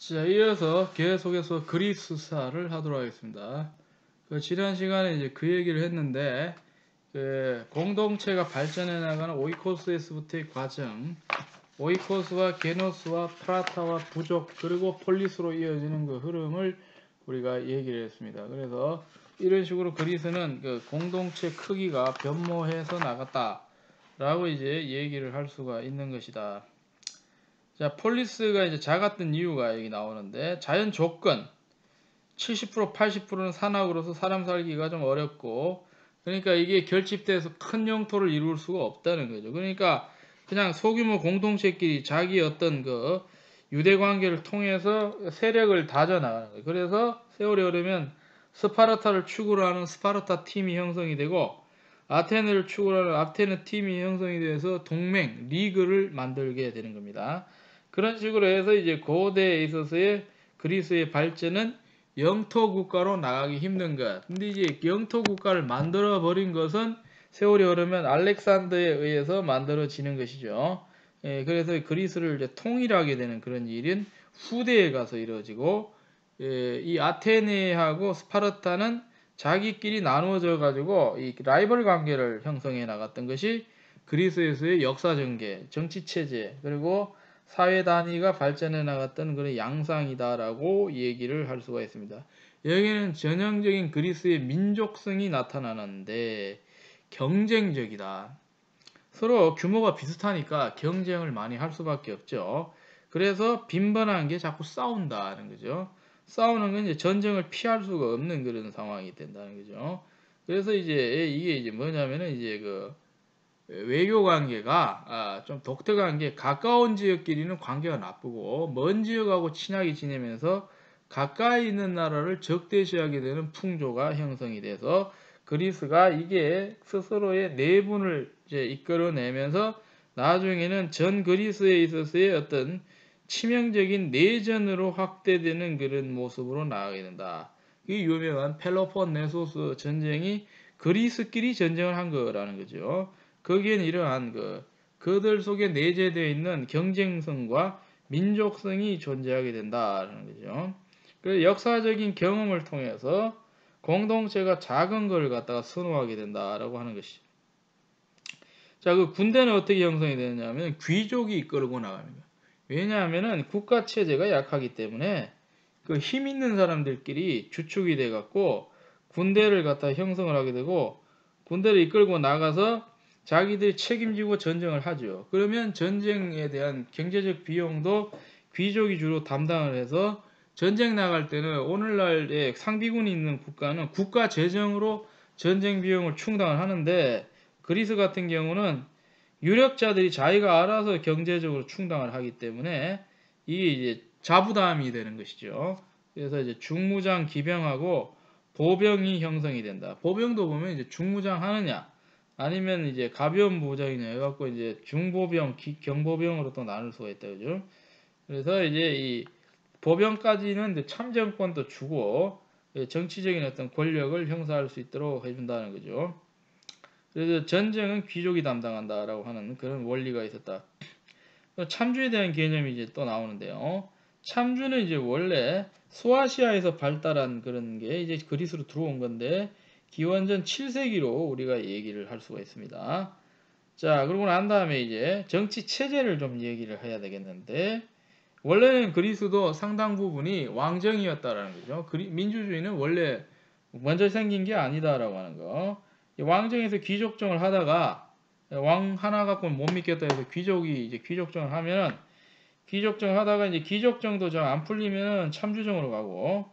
자, 이어서 계속해서 그리스사를 하도록 하겠습니다. 지난 시간에 이제 그 얘기를 했는데, 공동체가 발전해 나가는 오이코스에서부터의 과정, 오이코스와 게노스와 프라타와 부족, 그리고 폴리스로 이어지는 그 흐름을 우리가 얘기를 했습니다. 그래서 이런 식으로 그리스는 그 공동체 크기가 변모해서 나갔다라고 이제 얘기를 할 수가 있는 것이다. 자, 폴리스가 이제 작았던 이유가 여기 나오는데, 자연 조건 70% 80%는 산악으로서 사람 살기가 좀 어렵고, 그러니까 이게 결집돼서 큰 영토를 이룰 수가 없다는 거죠. 그러니까 그냥 소규모 공동체끼리 자기 어떤 그 유대 관계를 통해서 세력을 다져나가는 거예요. 그래서 세월이 흐르면 스파르타를 축으로 하는 스파르타 팀이 형성이 되고, 아테네를 축으로 하는 아테네 팀이 형성이 돼서 동맹, 리그를 만들게 되는 겁니다. 그런 식으로 해서 이제 고대에 있어서의 그리스의 발전은 영토 국가로 나가기 힘든 것. 근데 이제 영토 국가를 만들어 버린 것은 세월이 흐르면 알렉산더에 의해서 만들어지는 것이죠. 그래서 그리스를 이제 통일하게 되는 그런 일은 후대에 가서 이루어지고, 이 아테네하고 스파르타는 자기끼리 나누어져 가지고 이 라이벌 관계를 형성해 나갔던 것이 그리스에서의 역사 전개, 정치 체제, 그리고 사회 단위가 발전해 나갔던 그런 양상이다라고 얘기를 할 수가 있습니다. 여기는 전형적인 그리스의 민족성이 나타나는데 경쟁적이다. 서로 규모가 비슷하니까 경쟁을 많이 할 수밖에 없죠. 그래서 빈번한 게 자꾸 싸운다는 거죠. 싸우는 건 이제 전쟁을 피할 수가 없는 그런 상황이 된다는 거죠. 그래서 이제 이게 이제 뭐냐면은 이제 그 외교 관계가 좀 독특한 게, 가까운 지역끼리는 관계가 나쁘고 먼 지역하고 친하게 지내면서 가까이 있는 나라를 적대시하게 되는 풍조가 형성이 돼서 그리스가 이게 스스로의 내분을 이제 이끌어내면서 나중에는 전 그리스에 있어서의 어떤 치명적인 내전으로 확대되는 그런 모습으로 나아가게 된다. 이 유명한 펠로폰네소스 전쟁이 그리스끼리 전쟁을 한 거라는 거죠. 거기에는 이러한 그들 속에 내재되어 있는 경쟁성과 민족성이 존재하게 된다는 거죠. 그래서 역사적인 경험을 통해서 공동체가 작은 걸 갖다가 선호하게 된다라고 하는 것이죠. 자, 그 군대는 어떻게 형성이 되느냐면 귀족이 이끌고 나갑니다. 왜냐하면은 국가 체제가 약하기 때문에 그 힘 있는 사람들끼리 주축이 돼 갖고 군대를 갖다 형성을 하게 되고, 군대를 이끌고 나가서 자기들이 책임지고 전쟁을 하죠. 그러면 전쟁에 대한 경제적 비용도 귀족이 주로 담당을 해서 전쟁 나갈 때는 오늘날의 상비군이 있는 국가는 국가 재정으로 전쟁 비용을 충당을 하는데, 그리스 같은 경우는 유력자들이 자기가 알아서 경제적으로 충당을 하기 때문에 이게 이제 자부담이 되는 것이죠. 그래서 이제 중무장 기병하고 보병이 형성이 된다. 보병도 보면 이제 중무장 하느냐 아니면 이제 가벼운 무장이냐 해갖고 이제 중보병, 경보병으로 또 나눌 수가 있다, 그죠? 그래서 이제 이 보병까지는 이제 참정권도 주고 정치적인 어떤 권력을 행사할 수 있도록 해준다는 거죠. 그래서 전쟁은 귀족이 담당한다라고 하는 그런 원리가 있었다. 참주에 대한 개념이 이제 또 나오는데요. 참주는 이제 원래 소아시아에서 발달한 그런 게 이제 그리스로 들어온 건데, 기원전 7세기로 우리가 얘기를 할 수가 있습니다. 자, 그러고 난 다음에 이제 정치 체제를 좀 얘기를 해야 되겠는데, 원래는 그리스도 상당 부분이 왕정이었다라는 거죠. 민주주의는 원래 먼저 생긴 게 아니다라고 하는 거. 왕정에서 귀족정을 하다가 왕 하나 갖고는 못 믿겠다 해서 귀족이 이제 귀족정을 하면, 귀족정 하다가 이제 귀족정도 좀 안 풀리면 참주정으로 가고,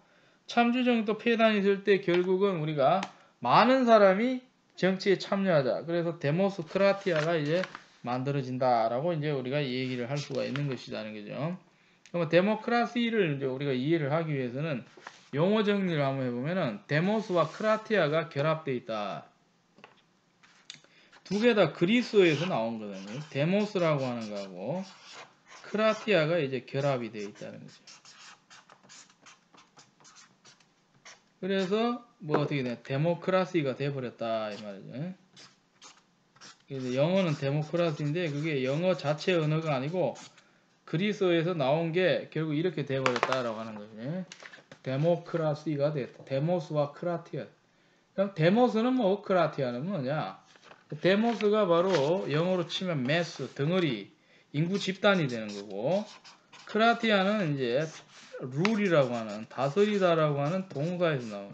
참주정도 폐단이 있을 때 결국은 우리가 많은 사람이 정치에 참여하자. 그래서 데모스크라티아가 이제 만들어진다라고 이제 우리가 얘기를 할 수가 있는 것이라는 거죠. 그러면 데모크라시를 이제 우리가 이해를 하기 위해서는 용어 정리를 한번 해보면은 데모스와 크라티아가 결합되어 있다. 두 개 다 그리스어에서 나온 거거든요. 데모스라고 하는 거하고 크라티아가 이제 결합이 되어 있다는 거죠. 그래서 뭐 어떻게 돼? 데모크라시가 돼버렸다 이 말이죠. 그래서 영어는 데모크라시인데 그게 영어 자체 언어가 아니고 그리스에서 나온 게 결국 이렇게 돼버렸다라고 하는 거지. 데모크라시가 됐다. 데모스와 크라티아. 그럼 데모스는 뭐 크라티아는 뭐냐? 데모스가 바로 영어로 치면 매스, 덩어리, 인구 집단이 되는 거고, 크라티아는 이제 룰이라고 하는, 다스리다라고 하는 동사에서 나온.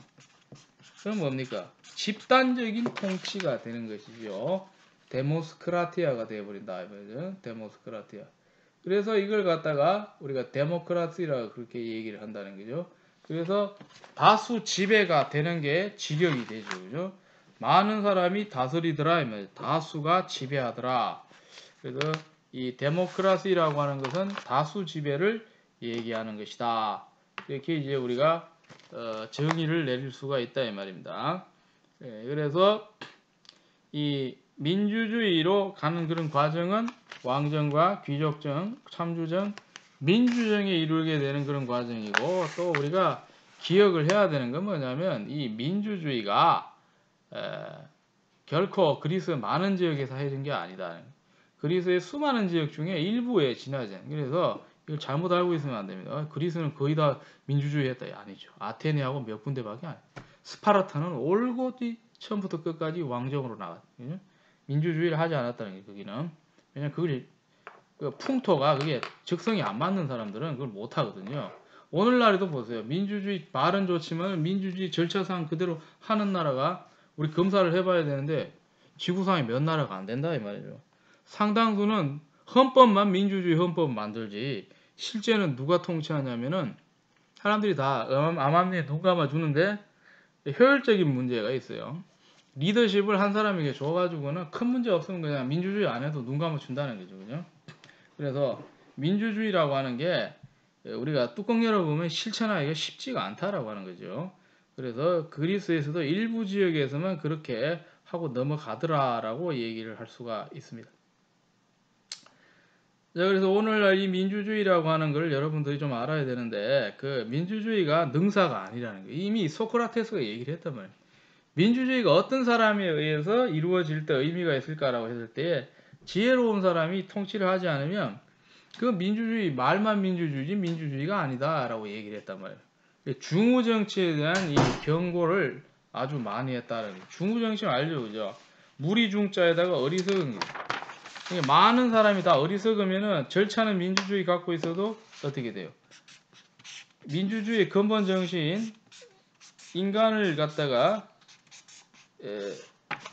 그럼 뭡니까? 집단적인 통치가 되는 것이죠. 데모스크라티아가 되어버린다. 데모스크라티아. 그래서 이걸 갖다가 우리가 데모크라시라고 그렇게 얘기를 한다는 거죠. 그래서 다수 지배가 되는 게 지력이 되죠. 그죠? 많은 사람이 다스리더라. 다수가 지배하더라. 그래서 이 데모크라시라고 하는 것은 다수 지배를 얘기하는 것이다. 이렇게 이제 우리가 정의를 내릴 수가 있다 이 말입니다. 그래서 이 민주주의로 가는 그런 과정은 왕정과 귀족정, 참주정, 민주정에 이르게 되는 그런 과정이고, 또 우리가 기억을 해야 되는 건 뭐냐면 이 민주주의가 결코 그리스 많은 지역에서 해진 게 아니다. 그리스의 수많은 지역 중에 일부에 지나진. 그래서 이걸 잘못 알고 있으면 안 됩니다. 그리스는 거의 다 민주주의 했다. 아니죠. 아테네하고 몇 군데밖에 아니에요. 스파르타는 올곧이 처음부터 끝까지 왕정으로 나갔죠. 민주주의를 하지 않았다는 게 거기는. 왜냐면 그걸 그 풍토가 그게 적성이 안 맞는 사람들은 그걸 못 하거든요. 오늘날에도 보세요. 민주주의 말은 좋지만 민주주의 절차상 그대로 하는 나라가 우리 검사를 해봐야 되는데 지구상에 몇 나라가 안 된다 이 말이죠. 상당수는 헌법만 민주주의 헌법 만들지 실제는 누가 통치하냐면은 사람들이 다 암암리에 눈 감아주는데 효율적인 문제가 있어요. 리더십을 한 사람에게 줘가지고는 큰 문제 없으면 그냥 민주주의 안 해도 눈 감아준다는 거죠. 그죠? 그래서 민주주의라고 하는 게 우리가 뚜껑 열어보면 실천하기가 쉽지가 않다라고 하는 거죠. 그래서 그리스에서도 일부 지역에서만 그렇게 하고 넘어가더라라고 얘기를 할 수가 있습니다. 자, 그래서 오늘날 이 민주주의라고 하는 걸 여러분들이 좀 알아야 되는데 그 민주주의가 능사가 아니라는 거예요. 이미 소크라테스가 얘기를 했단 말이에요. 민주주의가 어떤 사람에 의해서 이루어질 때 의미가 있을까라고 했을 때 지혜로운 사람이 통치를 하지 않으면 그 민주주의 말만 민주주의지 민주주의가 아니다라고 얘기를 했단 말이에요. 중우정치에 대한 이 경고를 아주 많이 했다는 거예요. 중우정치는 알죠, 그죠? 무리중자에다가 어리석은 게 많은 사람이 다 어리석으면은 절차는 민주주의 갖고 있어도 어떻게 돼요? 민주주의의 근본 정신 인간을 갖다가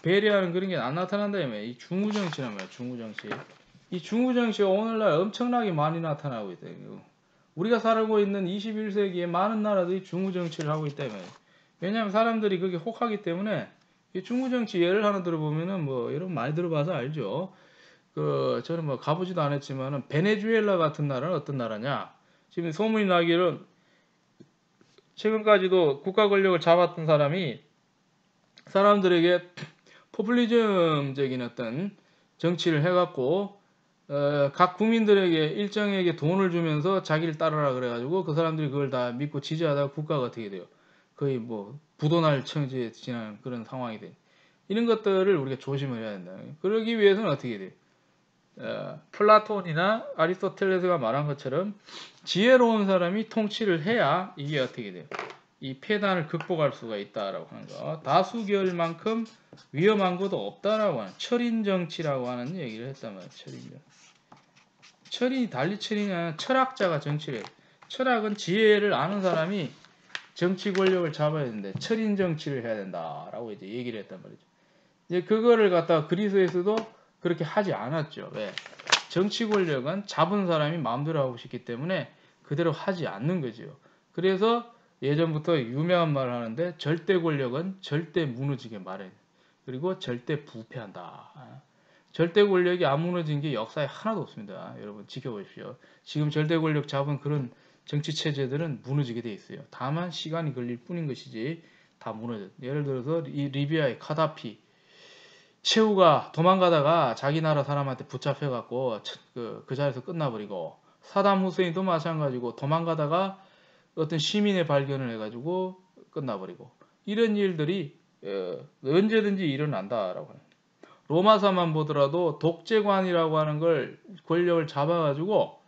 배려하는 그런 게 안 나타난다 이 중우정치란 말이야. 중우정치. 이 중우정치가 오늘날 엄청나게 많이 나타나고 있다. 우리가 살고 있는 21세기에 많은 나라들이 중우정치를 하고 있다. 왜냐하면 사람들이 그게 혹하기 때문에 이 중우정치 예를 하나 들어보면은 뭐 여러분 많이 들어봐서 알죠. 저는 뭐 가보지도 않았지만은 베네수엘라 같은 나라는 어떤 나라냐? 지금 소문이 나기를 최근까지도 국가 권력을 잡았던 사람이 사람들에게 포퓰리즘적인 어떤 정치를 해갖고 각 국민들에게 일정에게 돈을 주면서 자기를 따르라 그래가지고 그 사람들이 그걸 다 믿고 지지하다가 국가가 어떻게 돼요? 거의 뭐 부도날 처지에 지나는 그런 상황이 돼. 이런 것들을 우리가 조심을 해야 된다. 그러기 위해서는 어떻게 돼요? 플라톤이나 아리스토텔레스가 말한 것처럼 지혜로운 사람이 통치를 해야 이게 어떻게 돼요? 이 폐단을 극복할 수가 있다라고 하는 거. 다수결만큼 위험한 것도 없다라고 하는 철인정치라고 하는 얘기를 했단 말이에요. 철인정. 철인이 달리 철이냐 철학자가 정치를 해요. 철학은 지혜를 아는 사람이 정치 권력을 잡아야 되는데 철인정치를 해야 된다라고 이제 얘기를 했단 말이죠. 이제 그거를 갖다가 그리스에서도 그렇게 하지 않았죠. 왜? 정치 권력은 잡은 사람이 마음대로 하고 싶기 때문에 그대로 하지 않는 거죠. 그래서 예전부터 유명한 말을 하는데 절대 권력은 절대 무너지게 말해. 그리고 절대 부패한다. 절대 권력이 안 무너진 게 역사에 하나도 없습니다. 여러분 지켜보십시오. 지금 절대 권력 잡은 그런 정치 체제들은 무너지게 돼 있어요. 다만 시간이 걸릴 뿐인 것이지 다 무너져. 예를 들어서 이 리비아의 카다피 최후가 도망가다가 자기 나라 사람한테 붙잡혀갖고 그 자리에서 끝나버리고 사담 후세인도 마찬가지고 도망가다가 어떤 시민의 발견을 해가지고 끝나버리고 이런 일들이 언제든지 일어난다라고 해요. 로마사만 보더라도 독재관이라고 하는 걸 권력을 잡아가지고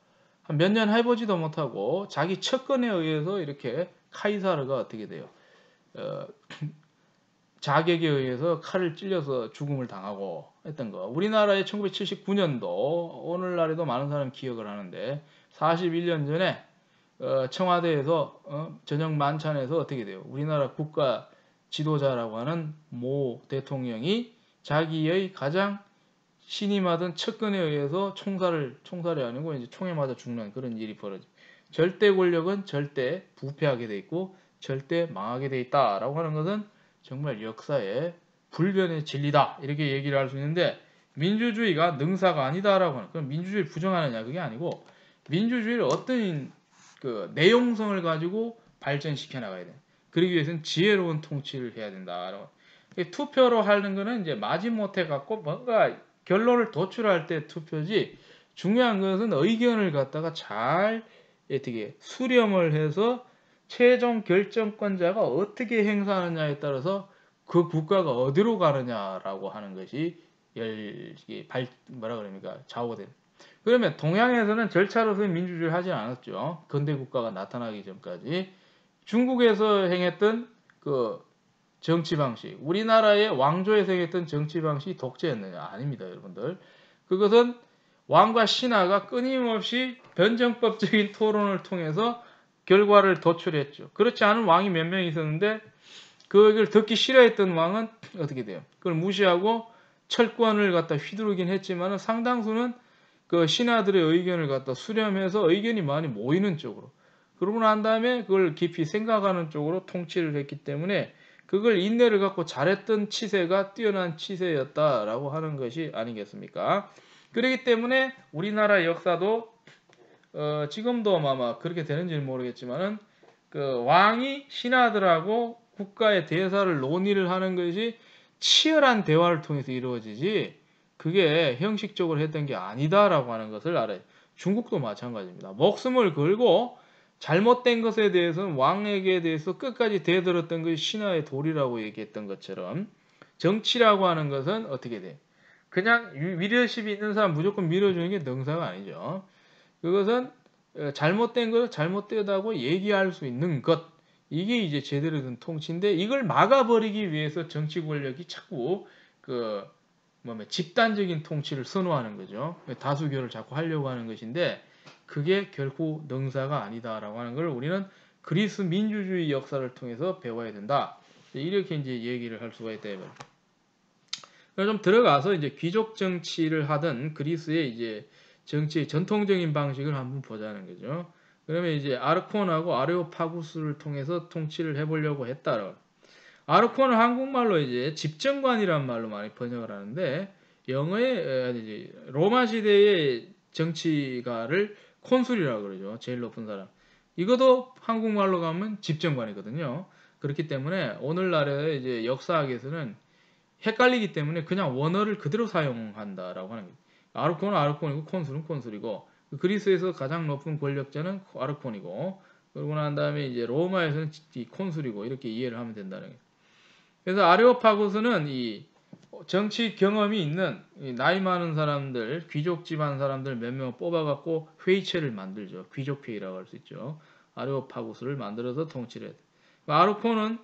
한 몇 년 해보지도 못하고 자기 척건에 의해서 이렇게 카이사르가 어떻게 돼요? 어, 자객에 의해서 칼을 찔려서 죽음을 당하고 했던 거. 우리나라의 1979년도 오늘날에도 많은 사람이 기억을 하는데 41년 전에 청와대에서 저녁 만찬에서 어떻게 돼요? 우리나라 국가 지도자라고 하는 모 대통령이 자기의 가장 신임하던 척근에 의해서 총살이 아니고 이제 총에 맞아 죽는 그런 일이 벌어져. 절대 권력은 절대 부패하게 돼 있고 절대 망하게 돼 있다라고 하는 것은 정말 역사의 불변의 진리다 이렇게 얘기를 할 수 있는데 민주주의가 능사가 아니다라고 하는 그럼 민주주의를 부정하느냐 그게 아니고 민주주의를 어떤 그 내용성을 가지고 발전시켜 나가야 돼. 그러기 위해서는 지혜로운 통치를 해야 된다라고. 투표로 하는 거는 이제 마지못해 갖고 뭔가 결론을 도출할 때 투표지 중요한 것은 의견을 갖다가 잘 어떻게 수렴을 해서 최종 결정권자가 어떻게 행사하느냐에 따라서 그 국가가 어디로 가느냐라고 하는 것이 뭐라 그럽니까 좌우가 됩니다. 그러면 동양에서는 절차로서의 민주주의를 하지 않았죠. 근대 국가가 나타나기 전까지 중국에서 행했던 그 정치 방식, 우리나라의 왕조에서 행했던 정치 방식이 독재였느냐? 아닙니다, 여러분들. 그것은 왕과 신하가 끊임없이 변정법적인 토론을 통해서 결과를 도출했죠. 그렇지 않은 왕이 몇 명 있었는데 그걸 듣기 싫어했던 왕은 어떻게 돼요? 그걸 무시하고 철권을 갖다 휘두르긴 했지만 상당수는 그 신하들의 의견을 갖다 수렴해서 의견이 많이 모이는 쪽으로 그러고 난 다음에 그걸 깊이 생각하는 쪽으로 통치를 했기 때문에 그걸 인내를 갖고 잘했던 치세가 뛰어난 치세였다라고 하는 것이 아니겠습니까? 그렇기 때문에 우리나라 역사도 지금도 아마 그렇게 되는지는 모르겠지만은 그 왕이 신하들하고 국가의 대사를 논의를 하는 것이 치열한 대화를 통해서 이루어지지 그게 형식적으로 했던 게 아니다라고 하는 것을 알아요. 중국도 마찬가지입니다. 목숨을 걸고 잘못된 것에 대해서는 왕에게 대해서 끝까지 대들었던 것이 신하의 도리라고 얘기했던 것처럼 정치라고 하는 것은 어떻게 돼? 그냥 리더십이 있는 사람 무조건 밀어주는 게 능사가 아니죠. 그것은 잘못된 것을 잘못되다고 얘기할 수 있는 것. 이게 이제 제대로 된 통치인데 이걸 막아버리기 위해서 정치 권력이 자꾸 집단적인 통치를 선호하는 거죠. 다수결을 자꾸 하려고 하는 것인데 그게 결코 능사가 아니다라고 하는 걸 우리는 그리스 민주주의 역사를 통해서 배워야 된다. 이렇게 이제 얘기를 할 수가 있다. 그래서 좀 들어가서 이제 귀족 정치를 하던 그리스의 이제 정치의 전통적인 방식을 한번 보자는 거죠. 그러면 이제 아르콘하고 아레오파구스를 통해서 통치를 해보려고 했다라. 아르콘은 한국말로 이제 집정관이란 말로 많이 번역을 하는데 영어의 이제 로마 시대의 정치가를 콘술이라고 그러죠. 제일 높은 사람. 이것도 한국말로 가면 집정관이거든요. 그렇기 때문에 오늘날의 이제 역사학에서는 헷갈리기 때문에 그냥 원어를 그대로 사용한다라고 하는 거예요. 아르콘은 아르콘이고 콘술은 콘술이고 그리스에서 가장 높은 권력자는 아르콘이고 그러고 난 다음에 이제 로마에서는 콘술이고 이렇게 이해를 하면 된다는 거예요. 그래서 아레오파고스는 이 정치 경험이 있는 나이 많은 사람들, 귀족 집안 사람들 몇 명 뽑아갖고 회의체를 만들죠. 귀족회의라고 할 수 있죠. 아레오파고스를 만들어서 통치를 해요. 아르콘은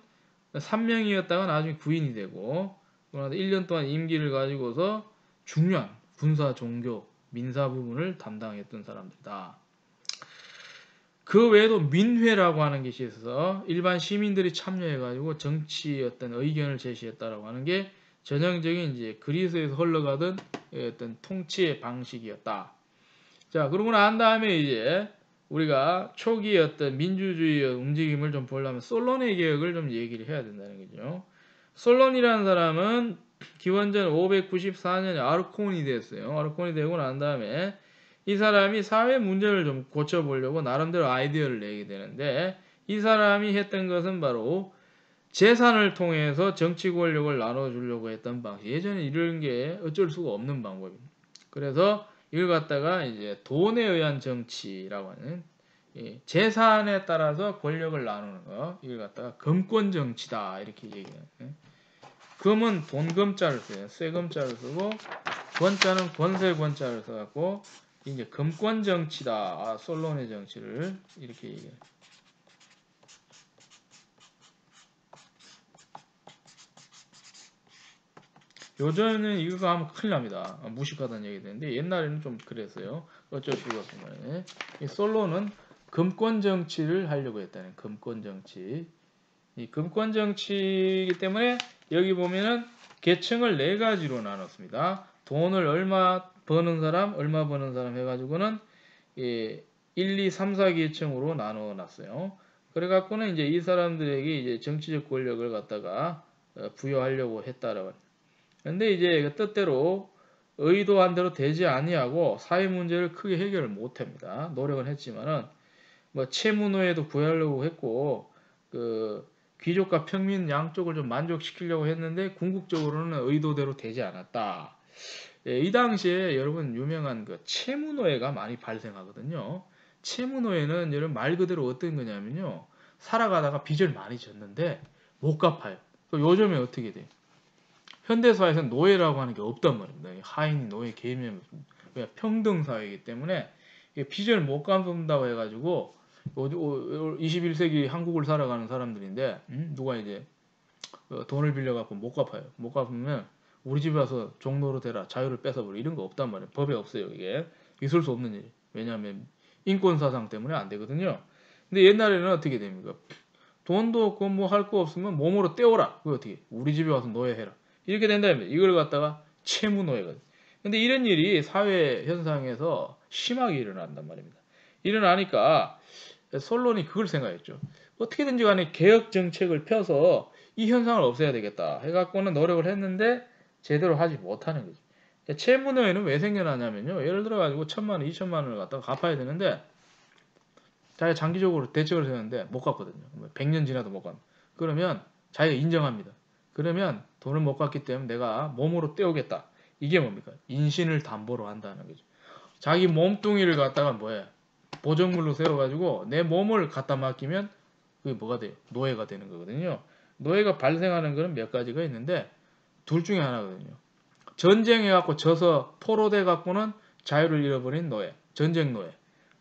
3명이었다가 나중에 9인이 되고 1년 동안 임기를 가지고서 중요한 군사, 종교, 민사 부분을 담당했던 사람들이다. 그 외에도 민회라고 하는 것이 있어서 일반 시민들이 참여해가지고 정치 어떤 의견을 제시했다라고 하는 게 전형적인 이제 그리스에서 흘러가던 어떤 통치의 방식이었다. 자, 그러고 난 다음에 이제 우리가 초기 어떤 민주주의의 움직임을 좀 보려면 솔론의 개혁을 좀 얘기를 해야 된다는 거죠. 솔론이라는 사람은 기원전 594년에 아르콘이 됐어요. 아르콘이 되고 난 다음에 이 사람이 사회 문제를 좀 고쳐보려고 나름대로 아이디어를 내게 되는데 이 사람이 했던 것은 바로 재산을 통해서 정치 권력을 나눠주려고 했던 방식. 예전에 이런 게 어쩔 수가 없는 방법입니다. 그래서 이걸 갖다가 이제 돈에 의한 정치라고 하는 재산에 따라서 권력을 나누는 거. 이걸 갖다가 금권 정치다 이렇게 얘기해요. 금은 돈금자를 써요. 세금자를 쓰고 권자는 권세 권자를 써갖고 이제 금권 정치다. 아, 솔론의 정치를 이렇게 얘기해요. 요즘은 이거 하면 큰일 납니다. 무식하다는 얘기 되는데 옛날에는 좀 그랬어요. 어쩔 수가 없습니다. 이 솔로는 금권 정치를 하려고 했다는 금권 정치. 이 금권 정치이기 때문에 여기 보면은 계층을 네 가지로 나눴습니다. 돈을 얼마 버는 사람 해가지고는 1, 2, 3, 4 계층으로 나눠 놨어요. 그래갖고는 이제 이 사람들에게 이제 정치적 권력을 갖다가 부여하려고 했다라고. 근데 이제 그 뜻대로 의도한 대로 되지 아니하고 사회 문제를 크게 해결을 못합니다. 노력은 했지만은 뭐 채무노예도 구하려고 했고 그 귀족과 평민 양쪽을 좀 만족시키려고 했는데 궁극적으로는 의도대로 되지 않았다. 예, 이 당시에 여러분 유명한 그 채무노예가 많이 발생하거든요. 채무노예는 여러분 말 그대로 어떤 거냐면요. 살아가다가 빚을 많이 졌는데 못 갚아요. 요즘에 어떻게 돼요? 현대사회에서는 노예라고 하는 게 없단 말입니다. 하인, 노예 개념이 평등 사회이기 때문에 빚을 못 갚는다고 해가지고 21세기 한국을 살아가는 사람들인데 누가 이제 돈을 빌려갖고 못 갚아요. 못 갚으면 우리 집에 와서 종로로 대라 자유를 뺏어버려 이런 거 없단 말이에요. 법에 없어요. 이게 있을 수 없는 일. 왜냐하면 인권사상 때문에 안 되거든요. 근데 옛날에는 어떻게 됩니까? 돈도 없고 뭐 할 거 없으면 몸으로 떼오라. 그거 어떻게? 우리 집에 와서 노예해라. 이렇게 된다면 이걸 갖다가 채무노예가 돼. 근데 이런 일이 사회 현상에서 심하게 일어난단 말입니다. 일어나니까 솔론이 그걸 생각했죠. 어떻게든지 간에 개혁 정책을 펴서 이 현상을 없애야 되겠다 해갖고는 노력을 했는데 제대로 하지 못하는 거죠. 채무노예는 왜 생겨나냐면요. 예를 들어 가지고 1,000만 원, 2,000만 원을 갖다가 갚아야 되는데 자기가 장기적으로 대책을 세우는데 못 갚거든요. 100년 지나도 못 갚. 그러면 자기가 인정합니다. 그러면 돈을 못 갚기 때문에 내가 몸으로 떼오겠다. 이게 뭡니까? 인신을 담보로 한다는 거죠. 자기 몸뚱이를 갖다가 뭐야? 보정물로 세워가지고 내 몸을 갖다 맡기면 그게 뭐가 돼요? 노예가 되는 거거든요. 노예가 발생하는 거는 몇 가지가 있는데 둘 중에 하나거든요. 전쟁해갖고 져서 포로돼 갖고는 자유를 잃어버린 노예, 전쟁 노예.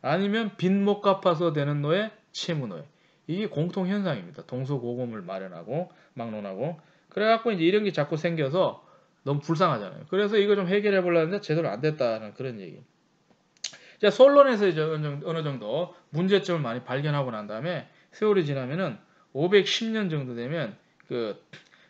아니면 빚 못 갚아서 되는 노예, 채무 노예. 이게 공통 현상입니다. 동서고금을 마련하고 막론하고. 그래갖고 이제 이런 게 자꾸 생겨서 너무 불쌍하잖아요. 그래서 이거 좀 해결해 보려는데 제대로 안 됐다는 그런 얘기. 자, 솔론에서 이제 어느 정도 문제점을 많이 발견하고 난 다음에 세월이 지나면은 510년 정도 되면 그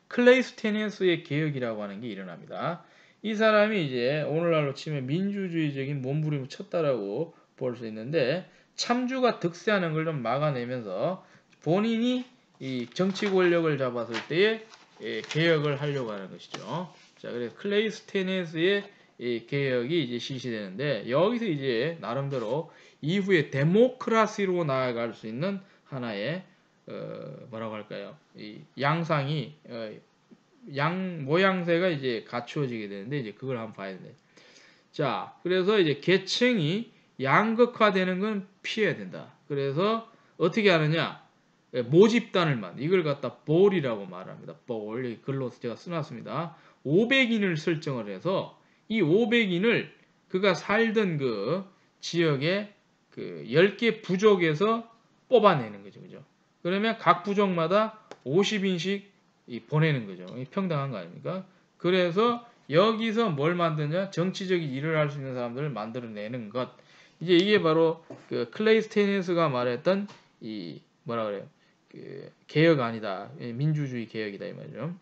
클레이스테니우스의 개혁이라고 하는 게 일어납니다. 이 사람이 이제 오늘날로 치면 민주주의적인 몸부림을 쳤다라고 볼 수 있는데 참주가 득세하는 걸 좀 막아내면서 본인이 이 정치 권력을 잡았을 때에 개혁을 하려고 하는 것이죠. 자, 그래서 클레이스테니우스의 이 개혁이 이제 실시되는데 여기서 이제 나름대로 이후에 데모크라시로 나아갈 수 있는 하나의 뭐라고 할까요? 이 양상이 양 모양새가 이제 갖추어지게 되는데 이제 그걸 한번 봐야 돼. 자, 그래서 이제 계층이 양극화되는 건 피해야 된다. 그래서 어떻게 하느냐? 모집단을 이걸 갖다 볼이라고 말합니다. 볼, 여기 글로 제가 써놨습니다. 500인을 설정을 해서 이 500인을 그가 살던 그 지역의 그 10개 부족에서 뽑아내는 거죠. 그죠? 그러면 각 부족마다 50인씩 보내는 거죠. 평등한 거 아닙니까? 그래서 여기서 뭘 만드냐? 정치적인 일을 할 수 있는 사람들을 만들어내는 것. 이제 이게 바로 그 클레이스테니스가 말했던 이 뭐라 그래요? 그 개혁 아니다. 민주주의 개혁이다 이 말이죠.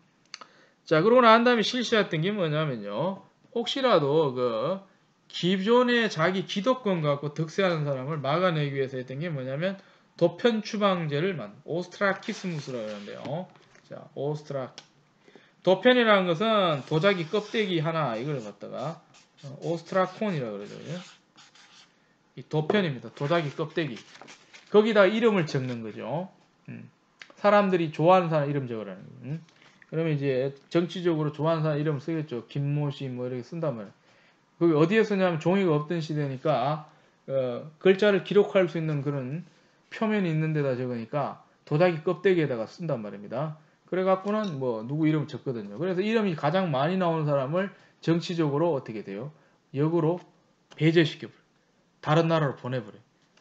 자, 그러고 난 다음에 실시했던 게 뭐냐면요. 혹시라도 그 기존에 자기 기득권 갖고 득세하는 사람을 막아내기 위해서 했던 게 뭐냐면 도편 추방제를 오스트라키스무스라고 하는데요. 자, 도편이라는 것은 도자기 껍데기 하나 이걸 갖다가 오스트라콘이라고 그러죠. 이 도편입니다. 도자기 껍데기. 거기다 이름을 적는 거죠. 사람들이 좋아하는 사람 이름 적으라는 거예요. 그러면 이제 정치적으로 좋아하는 사람 이름을 쓰겠죠. 김모씨 뭐 이렇게 쓴단 말이에요. 그게 어디에 쓰냐면 종이가 없던 시대니까 글자를 기록할 수 있는 그런 표면이 있는 데다 적으니까 도자기 껍데기에다가 쓴단 말입니다. 그래갖고는 뭐 누구 이름 적거든요. 그래서 이름이 가장 많이 나오는 사람을 정치적으로 어떻게 돼요? 역으로 배제시켜버려요. 다른 나라로 보내버려.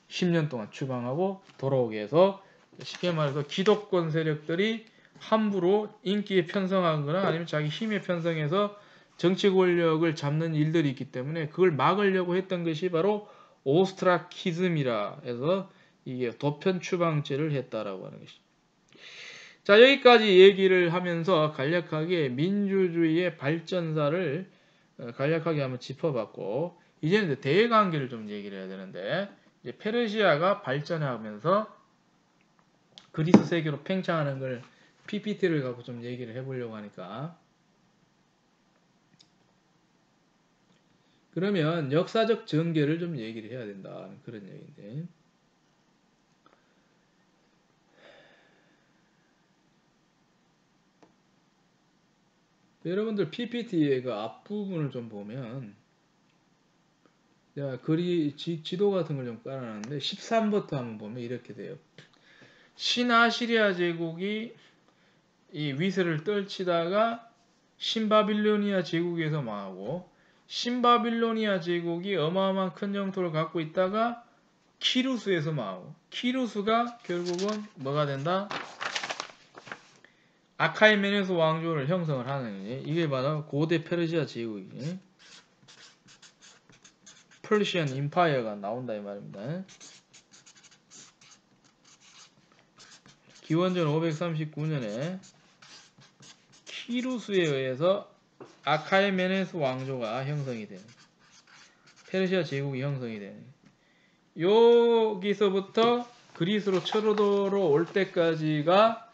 10년 동안 추방하고 돌아오게 해서 쉽게 말해서 기독권 세력들이 함부로 인기에 편성하거나 아니면 자기 힘에 편성해서 정치 권력을 잡는 일들이 있기 때문에 그걸 막으려고 했던 것이 바로 오스트라키즘이라 해서 이게 도편 추방죄를 했다라고 하는 것이죠. 자, 여기까지 얘기를 하면서 간략하게 민주주의의 발전사를 간략하게 한번 짚어봤고, 이제는 대외관계를 좀 얘기를 해야 되는데, 이제 페르시아가 발전하면서 그리스 세계로 팽창하는 걸 PPT를 갖고 좀 얘기를 해보려고 하니까, 그러면 역사적 전개를 좀 얘기를 해야 된다, 그런 얘기인데, 여러분들 PPT의 그 앞부분을 좀 보면, 제가 지도 같은 걸 좀 깔아놨는데 13부터 한번 보면 이렇게 돼요. 신아시리아 제국이 이 위세를 떨치다가 신바빌로니아 제국에서 망하고, 신바빌로니아 제국이 어마어마한 큰 영토를 갖고 있다가 키루스에서 망하고, 키루스가 결국은 뭐가 된다? 아카이메네스 왕조를 형성을 하는 거지. 이게 바로 고대 페르시아 제국이지. 퍼시안 임파이어가 나온다 이 말입니다. 기원전 539년에 키루스에 의해서 아카이메네스 왕조가 형성이 되는, 페르시아 제국이 형성이 되는, 여기서부터 그리스로 쳐들어 올 때까지가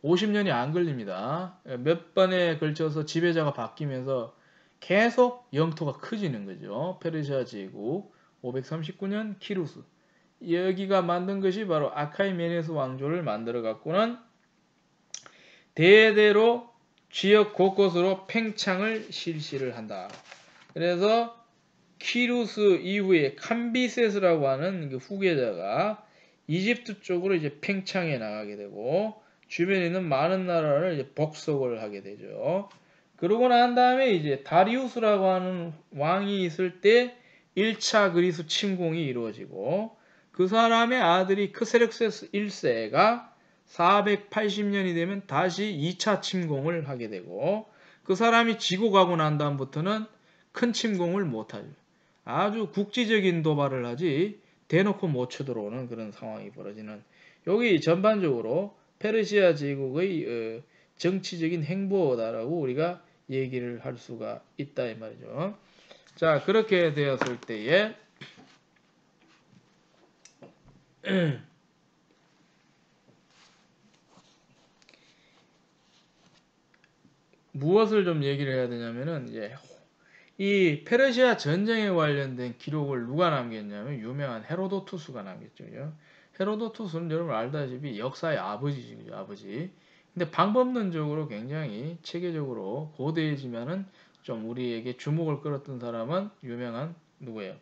50년이 안 걸립니다. 몇 번에 걸쳐서 지배자가 바뀌면서 계속 영토가 커지는 거죠. 페르시아 제국 539년 키루스, 여기가 만든 것이 바로 아카이메네스 왕조를 만들어 갖고는 대대로 지역 곳곳으로 팽창을 실시를 한다. 그래서 키루스 이후에 캄비세스라고 하는 그 후계자가 이집트 쪽으로 이제 팽창해 나가게 되고, 주변에 있는 많은 나라를 이제 복속을 하게 되죠. 그러고 난 다음에 이제 다리우스라고 하는 왕이 있을 때 1차 그리스 침공이 이루어지고, 그 사람의 아들이 크세력세스 1세가 480년이 되면 다시 2차 침공을 하게 되고, 그 사람이 지고 가고 난 다음부터는 큰 침공을 못하죠. 아주 국지적인 도발을 하지 대놓고 못 쳐들어오는 그런 상황이 벌어지는, 여기 전반적으로 페르시아 제국의 정치적인 행보다라고 우리가 얘기를 할 수가 있다 이 말이죠. 자, 그렇게 되었을 때에 무엇을 좀 얘기를 해야 되냐면은, 이제 이 페르시아 전쟁에 관련된 기록을 누가 남겼냐면 유명한 헤로도투스가 남겼죠. 헤로도투스는 여러분 알다시피 역사의 아버지죠, 아버지. 근데 방법론적으로 굉장히 체계적으로 고대해지면은 좀 우리에게 주목을 끌었던 사람은 유명한 누구예요?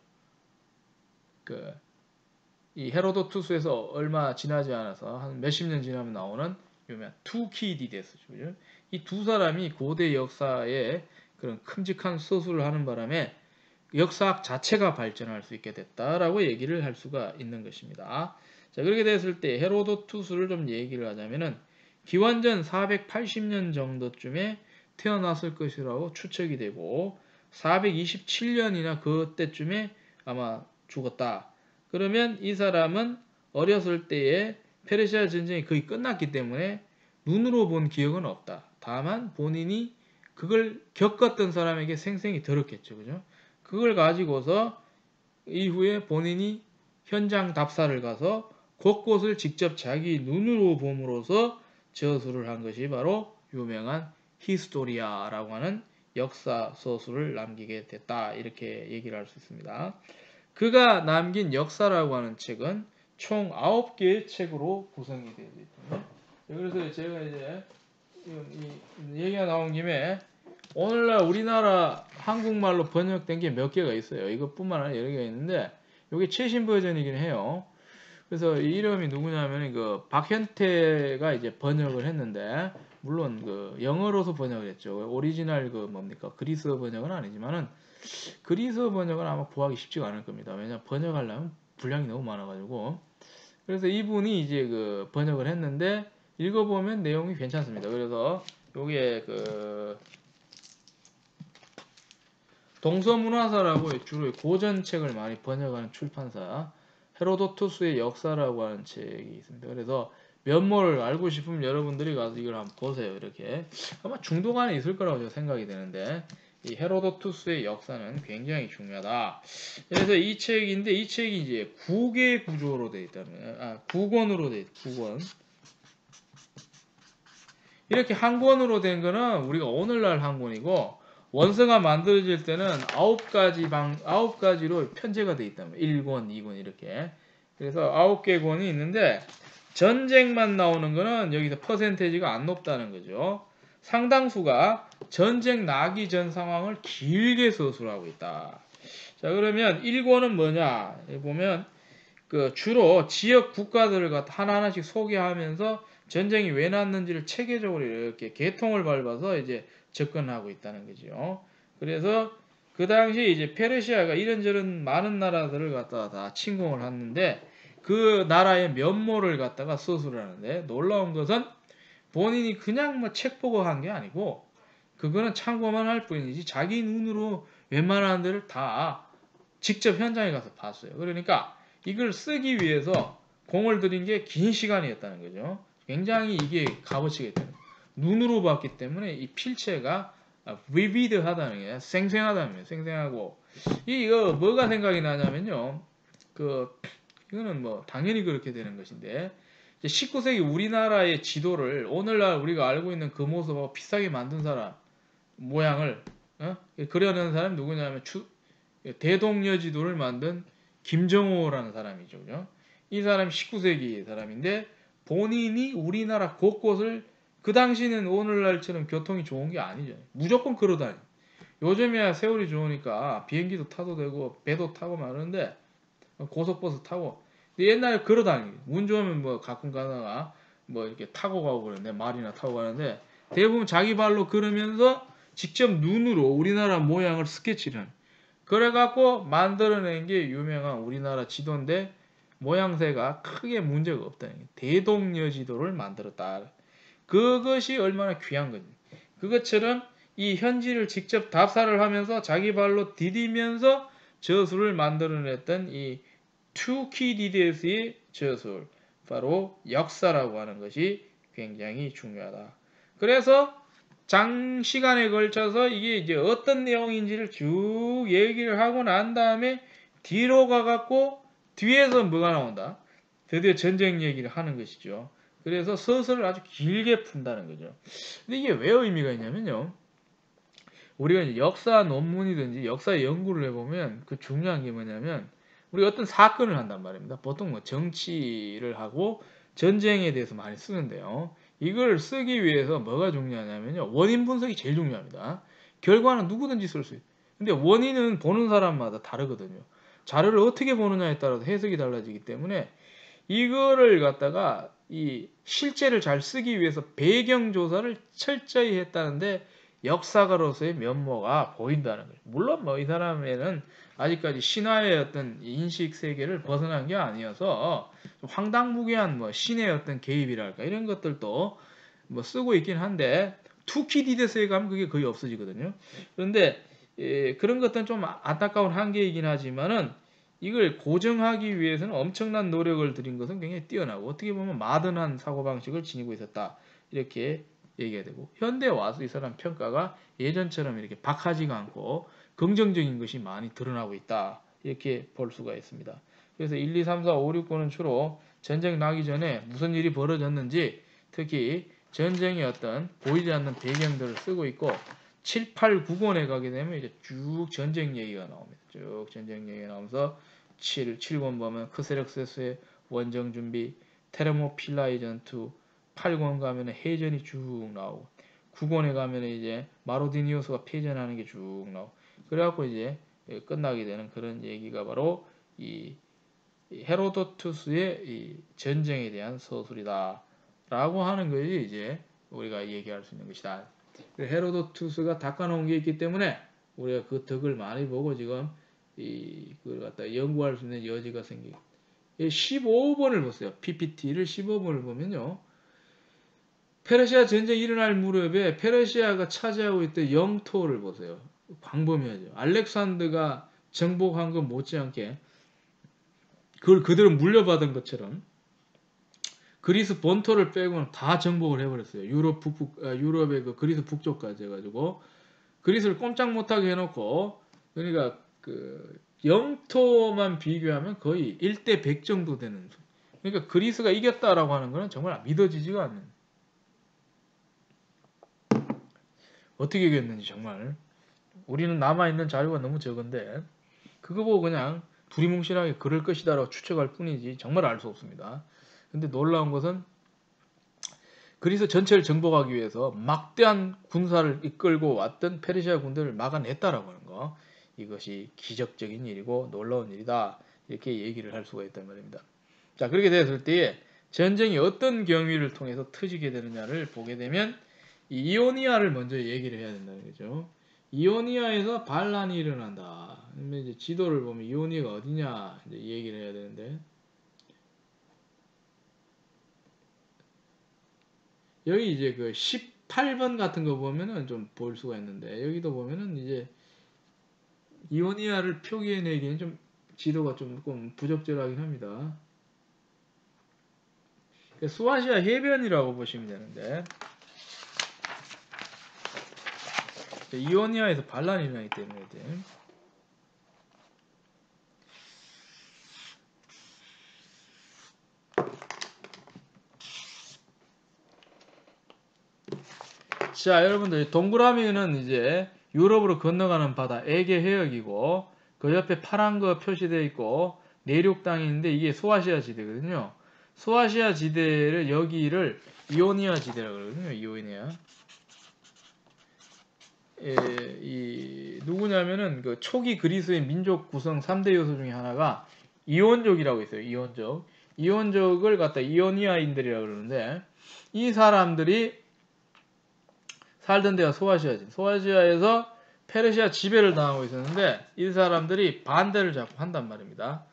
이 헤로도투스에서 얼마 지나지 않아서 한 몇십 년 지나면 나오는 유명한 투키디데스죠. 이 두 사람이 고대 역사에 그런 큼직한 서술을 하는 바람에 역사학 자체가 발전할 수 있게 됐다라고 얘기를 할 수가 있는 것입니다. 자, 그렇게 됐을 때 헤로도투스를 좀 얘기를 하자면은 기원전 480년 정도쯤에 태어났을 것이라고 추측이 되고, 427년이나 그때쯤에 아마 죽었다. 그러면 이 사람은 어렸을 때에 페르시아 전쟁이 거의 끝났기 때문에 눈으로 본 기억은 없다. 다만 본인이 그걸 겪었던 사람에게 생생히 들었겠죠. 그죠? 그걸 가지고서 이후에 본인이 현장 답사를 가서 곳곳을 직접 자기 눈으로 봄으로써 저술을 한 것이 바로 유명한 히스토리아라고 하는 역사 서술을 남기게 됐다. 이렇게 얘기를 할 수 있습니다. 그가 남긴 역사라고 하는 책은 총 9개의 책으로 구성이 되어 있거든요. 그래서 제가 이제 이 얘기가 나온 김에 오늘날 우리나라 한국말로 번역된 게 몇 개가 있어요. 이것뿐만 아니라 여러 개가 있는데 이게 최신 버전이긴 해요. 그래서 이 이름이 누구냐면 그 박현태가 이제 번역을 했는데, 물론 그 영어로서 번역을 했죠. 오리지널 그 뭡니까 그리스어 번역은 아니지만은 그리스어 번역은 아마 구하기 쉽지가 않을 겁니다. 왜냐 번역하려면 분량이 너무 많아가지고. 그래서 이분이 이제 그 번역을 했는데 읽어보면 내용이 괜찮습니다. 그래서 요게 그 동서문화사라고 주로 고전책을 많이 번역하는 출판사, 헤로도투스의 역사라고 하는 책이 있습니다. 그래서 면모를 알고 싶으면 여러분들이 가서 이걸 한번 보세요. 이렇게 아마 중독 안에 있을 거라고 제가 생각이 되는데, 이 헤로도투스의 역사는 굉장히 중요하다. 그래서 이 책인데, 이 책이 이제 9개 구조로 되어 있다는 거예요. 9권으로 되어 있다. 9권. 이렇게 한 권으로 된 거는 우리가 오늘날 한 권이고, 원서가 만들어질 때는 9가지로 편제가 되어 있다면 1권, 2권 이렇게. 그래서 9개 권이 있는데 전쟁만 나오는 거는 여기서 퍼센테이지가 안 높다는 거죠. 상당수가 전쟁 나기 전 상황을 길게 서술하고 있다. 자, 그러면 1권은 뭐냐? 여기 보면 그 주로 지역 국가들을 갖다 하나하나씩 소개하면서 전쟁이 왜 났는지를 체계적으로 이렇게 계통을 밟아서 이제 접근하고 있다는 거죠. 그래서 그 당시에 이제 페르시아가 이런저런 많은 나라들을 갖다가 다 침공을 했는데, 그 나라의 면모를 갖다가 서술을 하는데, 놀라운 것은 본인이 그냥 뭐 책 보고 한 게 아니고, 그거는 참고만 할 뿐이지 자기 눈으로 웬만한 데를 다 직접 현장에 가서 봤어요. 그러니까 이걸 쓰기 위해서 공을 들인 게 긴 시간이었다는 거죠. 굉장히 이게 값어치가 있다는 거예요. 눈으로 봤기 때문에 이 필체가 vivid하다는 게 생생하다는 거예요. 생생하고, 이거 뭐가 생각이 나냐면요. 이거는 뭐 당연히 그렇게 되는 것인데, 19세기 우리나라의 지도를 오늘날 우리가 알고 있는 그 모습하고 비슷하게 만든 사람 모양을 그려낸 사람이 누구냐면 대동여지도를 만든 김정호라는 사람이죠. 그죠? 이 사람이 19세기 사람인데, 본인이 우리나라 곳곳을, 그 당시는 오늘날처럼 교통이 좋은 게 아니죠. 무조건 걸어다니. 요즘이야 세월이 좋으니까 비행기도 타도 되고 배도 타고 마는데, 고속버스 타고. 근데 옛날에 걸어다니. 운 좋으면 뭐 가끔 가다가 뭐 이렇게 타고 가고 그러는데, 말이나 타고 가는데 대부분 자기 발로 걸으면서 직접 눈으로 우리나라 모양을 스케치를 하는. 그래갖고 만들어낸 게 유명한 우리나라 지도인데, 모양새가 크게 문제가 없다는 게 대동여지도를 만들었다. 그것이 얼마나 귀한 건지. 그것처럼 이 현지를 직접 답사를 하면서 자기 발로 디디면서 저술을 만들어냈던 이 투키디데스의 저술, 바로 역사라고 하는 것이 굉장히 중요하다. 그래서 장시간에 걸쳐서 이게 이제 어떤 내용인지를 쭉 얘기를 하고 난 다음에 뒤로 가갖고 뒤에서 뭐가 나온다? 드디어 전쟁 얘기를 하는 것이죠. 그래서 서술을 아주 길게 푼다는 거죠. 근데 이게 왜 의미가 있냐면요. 우리가 이제 역사 논문이든지 역사 연구를 해보면 그 중요한 게 뭐냐면, 우리가 어떤 사건을 한단 말입니다. 보통 뭐 정치를 하고 전쟁에 대해서 많이 쓰는데요. 이걸 쓰기 위해서 뭐가 중요하냐면요. 원인 분석이 제일 중요합니다. 결과는 누구든지 쓸 수 있어요. 근데 원인은 보는 사람마다 다르거든요. 자료를 어떻게 보느냐에 따라서 해석이 달라지기 때문에, 이거를 갖다가 이 실제를 잘 쓰기 위해서 배경 조사를 철저히 했다는데 역사가로서의 면모가 보인다는 거예요. 물론 뭐 이 사람에는 아직까지 신화의 어떤 인식 세계를 벗어난 게 아니어서 황당무계한 뭐 신의 어떤 개입이랄까 이런 것들도 뭐 쓰고 있긴 한데, 투키디데스에 가면 그게 거의 없어지거든요. 그런데 그런 것들은 좀 안타까운 한계이긴 하지만은, 이걸 고정하기 위해서는 엄청난 노력을 들인 것은 굉장히 뛰어나고, 어떻게 보면 마든한 사고방식을 지니고 있었다. 이렇게 얘기가 되고, 현대에 와서 이 사람 평가가 예전처럼 이렇게 박하지가 않고 긍정적인 것이 많이 드러나고 있다. 이렇게 볼 수가 있습니다. 그래서 1, 2, 3, 4, 5, 6권은 주로 전쟁 나기 전에 무슨 일이 벌어졌는지, 특히 전쟁의 어떤 보이지 않는 배경들을 쓰고 있고, 7, 8, 9권에 가게 되면 이제 쭉 전쟁 얘기가 나옵니다. 쭉 전쟁 얘기가 나오면서 7권 보면 크세력세스의 원정 준비, 테르모필라의 전투, 8권 가면은 해전이 쭉 나오고, 9권에 가면은 이제 마로디니우스가 패전하는 게 쭉 나오고, 그래갖고 이제 끝나게 되는 그런 얘기가 바로 이 헤로도투스의 이 전쟁에 대한 서술이다 라고 하는 것이 이제 우리가 얘기할 수 있는 것이다. 헤로도투스가 닦아놓은 게 있기 때문에 우리가 그 덕을 많이 보고 지금 그걸 갖다 연구할 수 있는 여지가 생기고 15번을 보세요. PPT를 15번을 보면요. 페르시아 전쟁이 일어날 무렵에 페르시아가 차지하고 있던 영토를 보세요. 광범위하죠. 알렉산더가 정복한 것 못지않게 그걸 그대로 물려받은 것처럼 그리스 본토를 빼고는 다 정복을 해버렸어요. 유럽의 그 그리스 북쪽까지 해가지고 그리스를 꼼짝 못하게 해놓고 그러니까 그 영토만 비교하면 거의 1대 100 정도 되는. 그러니까 그리스가 이겼다라고 하는 거는 정말 믿어지지가 않는. 어떻게 이겼는지 정말 우리는 남아있는 자료가 너무 적은데 그거 보고 그냥 두리뭉실하게 그럴 것이다라고 추측할 뿐이지 정말 알 수 없습니다. 근데 놀라운 것은 그리스 전체를 정복하기 위해서 막대한 군사를 이끌고 왔던 페르시아 군대를 막아냈다라고 하는 거. 이것이 기적적인 일이고 놀라운 일이다. 이렇게 얘기를 할 수가 있단 말입니다. 자, 그렇게 됐을 때에 전쟁이 어떤 경위를 통해서 터지게 되느냐를 보게 되면 이오니아를 먼저 얘기를 해야 된다는 거죠. 이오니아에서 반란이 일어난다. 그러면 이제 지도를 보면 이오니아가 어디냐 이제 얘기를 해야 되는데 여기 이제 그 18번 같은 거 보면은 좀 볼 수가 있는데 여기도 보면은 이제 이오니아를 표기해내기엔 좀 지도가 조금 부적절하긴 합니다. 수아시아 해변이라고 보시면 되는데 이오니아에서 반란이 일어나기 때문에 자, 여러분들 동그라미는 이제 유럽으로 건너가는 바다 에게 해역이고 그 옆에 파란 거 표시되어 있고 내륙 땅이 있는데 이게 소아시아 지대거든요. 소아시아 지대를 여기를 이오니아 지대라고 그러거든요. 이오니아. 누구냐면은 그 초기 그리스의 민족 구성 3대 요소 중에 하나가 이온족이라고 있어요. 이온족. 이온족을 갖다 이오니아인들이라고 그러는데 이 사람들이 살던 데가 소아시아지. 소아시아에서 페르시아 지배를 당하고 있었는데 이 사람들이 반대를 자꾸 한단 말입니다.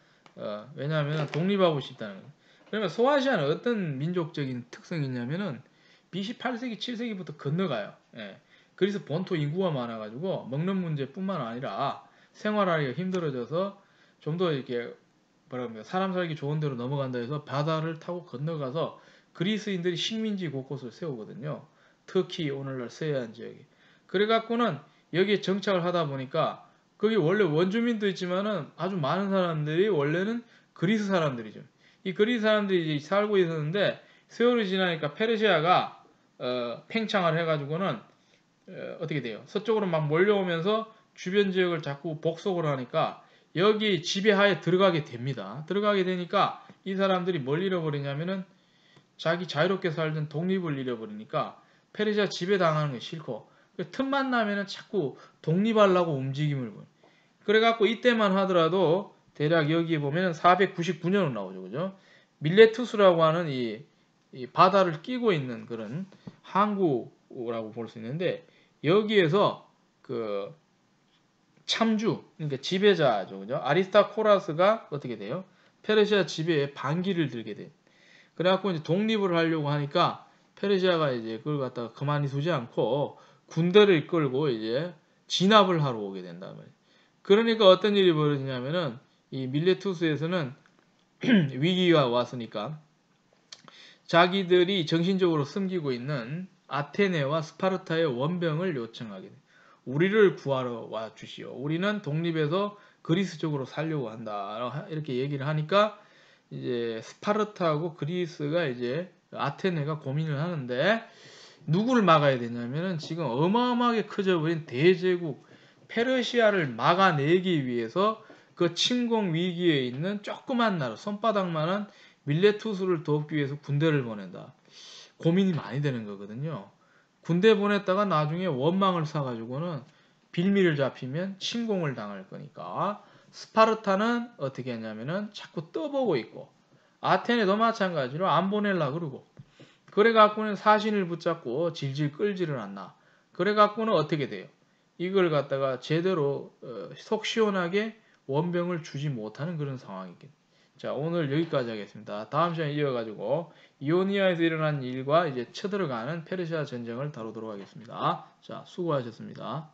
왜냐하면 독립하고 싶다는 거예요. 그러면 소아시아는 어떤 민족적인 특성이 있냐면은 BC 8세기, 7세기부터 건너가요. 예. 그래서 본토 인구가 많아가지고 먹는 문제뿐만 아니라 생활하기가 힘들어져서 좀 더 이렇게 뭐랄까 사람 살기 좋은 데로 넘어간다 해서 바다를 타고 건너가서 그리스인들이 식민지 곳곳을 세우거든요. 터키 오늘날 서해안 지역에. 그래갖고는 여기에 정착을 하다 보니까 거기 원래 원주민도 있지만은 아주 많은 사람들이 원래는 그리스 사람들이죠. 이 그리스 사람들이 살고 있었는데 세월이 지나니까 페르시아가 팽창을 해가지고는 어떻게 돼요? 서쪽으로 막 몰려오면서 주변 지역을 자꾸 복속을 하니까 여기 지배하에 들어가게 됩니다. 들어가게 되니까 이 사람들이 뭘 잃어버리냐면은 자기 자유롭게 살던 독립을 잃어버리니까 페르시아 지배당하는 게 싫고 틈만 나면은 자꾸 독립하려고 움직임을 보여. 그래갖고 이때만 하더라도 대략 여기에 보면 499년으로 나오죠. 그죠? 밀레투스라고 하는 이 바다를 끼고 있는 그런 항구라고 볼 수 있는데 여기에서 그 참주, 그러니까 지배자죠. 그죠? 아리스타코라스가 어떻게 돼요? 페르시아 지배에 반기를 들게 돼. 그래갖고 이제 독립을 하려고 하니까 페르시아가 이제 그걸 갖다가 가만히 두지 않고 군대를 이끌고 이제 진압을 하러 오게 된단 말이에요. 그러니까 어떤 일이 벌어지냐면은 이 밀레투스에서는 위기가 왔으니까 자기들이 정신적으로 숨기고 있는 아테네와 스파르타의 원병을 요청하게 돼요. 우리를 구하러 와 주시오. 우리는 독립해서 그리스 쪽으로 살려고 한다. 이렇게 얘기를 하니까 이제 스파르타하고 그리스가 이제 아테네가 고민을 하는데 누구를 막아야 되냐면은 지금 어마어마하게 커져버린 대제국 페르시아를 막아내기 위해서 그 침공 위기에 있는 조그만 나라 손바닥만한 밀레투스를 돕기 위해서 군대를 보낸다. 고민이 많이 되는 거거든요. 군대 보냈다가 나중에 원망을 사가지고는 빌미를 잡히면 침공을 당할 거니까 스파르타는 어떻게 했냐면은 자꾸 떠보고 있고, 아테네도 마찬가지로 안 보낼라 그러고, 그래갖고는 사신을 붙잡고 질질 끌지를 않나. 그래갖고는 어떻게 돼요? 이걸 갖다가 제대로 속 시원하게 원병을 주지 못하는 그런 상황이긴. 자, 오늘 여기까지 하겠습니다. 다음 시간에 이어가지고 이오니아에서 일어난 일과 이제 쳐들어가는 페르시아 전쟁을 다루도록 하겠습니다. 자, 수고하셨습니다.